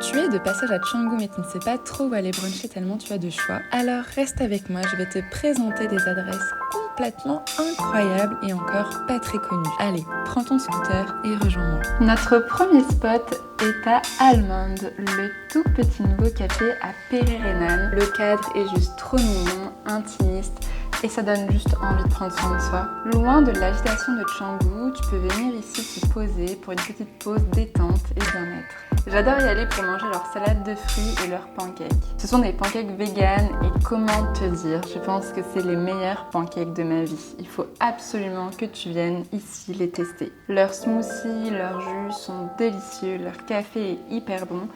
Tu es de passage à Canggu mais tu ne sais pas trop où aller bruncher tellement tu as de choix. Alors reste avec moi, je vais te présenter des adresses complètement incroyables et encore pas très connues. Allez, prends ton scooter et rejoins-moi. Notre premier spot est à Almond, le tout petit nouveau café à Pererenan. Le cadre est juste trop mignon, intimiste et ça donne juste envie de prendre soin de soi. Loin de l'agitation de Canggu, tu peux venir ici te poser pour une petite pause détente et bien-être. J'adore y aller pour manger leur salade de fruits et leurs pancakes. Ce sont des pancakes vegan et comment te dire, je pense que c'est les meilleurs pancakes de ma vie. Il faut absolument que tu viennes ici les tester. Leurs smoothies, leurs jus sont délicieux, leur café est hyper bon.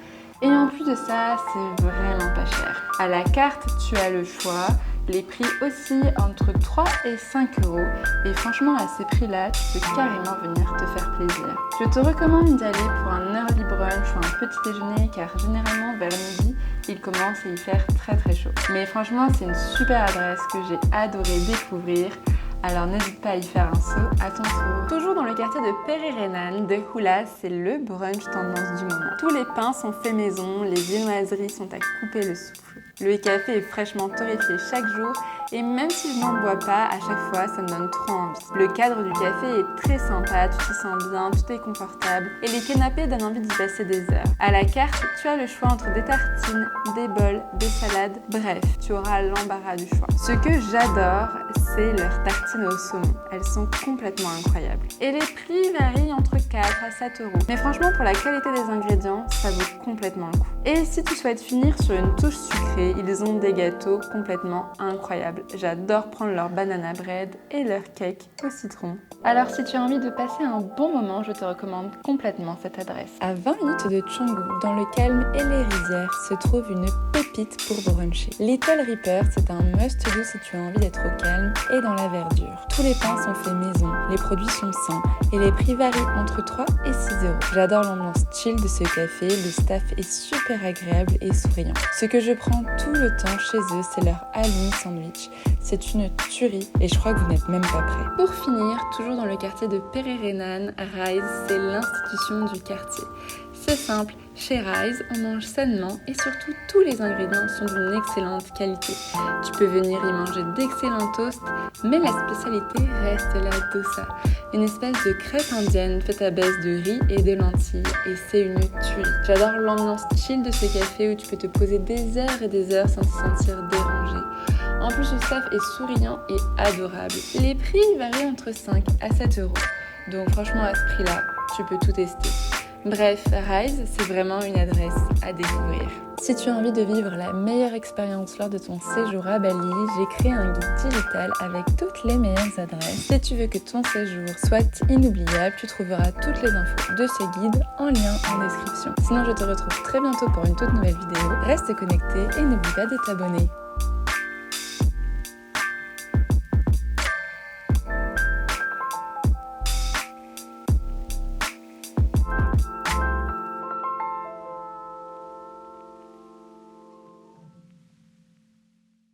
Et en plus de ça, c'est vraiment pas cher. À la carte, tu as le choix. Les prix aussi entre 3 et 5 euros. Et franchement, à ces prix-là, tu peux carrément venir te faire plaisir. Je te recommande d'y aller pour un early brunch ou un petit déjeuner car généralement vers midi, il commence à y faire très très chaud. Mais franchement, c'est une super adresse que j'ai adoré découvrir. Alors n'hésite pas à y faire un saut à ton tour. Toujours dans le quartier de Pererenan, de Hula, c'est le brunch tendance du moment. Tous les pains sont faits maison, les viennoiseries sont à couper le souffle. Le café est fraîchement torréfié chaque jour et même si je n'en bois pas, à chaque fois ça me donne trop envie. Le cadre du café est très sympa, tu t'y sens bien, tout est confortable et les canapés donnent envie d'y passer des heures. À la carte, tu as le choix entre des tartines, des bols, des salades, bref, tu auras l'embarras du choix. Ce que j'adore, c'est leurs tartines au saumon. Elles sont complètement incroyables. Et les prix varient entre 4 à 7 euros. Mais franchement, pour la qualité des ingrédients, ça vaut complètement le coup. Et si tu souhaites finir sur une touche sucrée, ils ont des gâteaux complètement incroyables. J'adore prendre leur banana bread et leur cake au citron. Alors si tu as envie de passer un bon moment, je te recommande complètement cette adresse. À 20 minutes de Canggu, dans le calme et les rizières, se trouve une pépite pour bruncher. Little Reaper, c'est un must-do si tu as envie d'être au calme et dans la verdure. Tous les pains sont faits maison, les produits sont sains et les prix varient entre 3 et 6 euros. J'adore l'ambiance chill de ce café, le staff est super agréable et souriant. Ce que je prends tout le temps chez eux, c'est leur halloumi sandwich. C'est une tuerie et je crois que vous n'êtes même pas prêts. Pour finir, toujours dans le quartier de Pererenan, Rise, c'est l'institution du quartier. C'est simple, chez Rise, on mange sainement et surtout tous les ingrédients sont d'une excellente qualité. Tu peux venir y manger d'excellents toasts, mais la spécialité reste la dosa, une espèce de crêpe indienne faite à base de riz et de lentilles et c'est une tuerie. J'adore l'ambiance chill de ce café où tu peux te poser des heures et des heures sans te sentir dérangé. En plus, le staff est souriant et adorable. Les prix varient entre 5 à 7 euros. Donc franchement, à ce prix-là, tu peux tout tester. Bref, Rise, c'est vraiment une adresse à découvrir. Si tu as envie de vivre la meilleure expérience lors de ton séjour à Bali, j'ai créé un guide digital avec toutes les meilleures adresses. Si tu veux que ton séjour soit inoubliable, tu trouveras toutes les infos de ce guide en lien en description. Sinon, je te retrouve très bientôt pour une toute nouvelle vidéo. Reste connecté et n'oublie pas de t'abonner.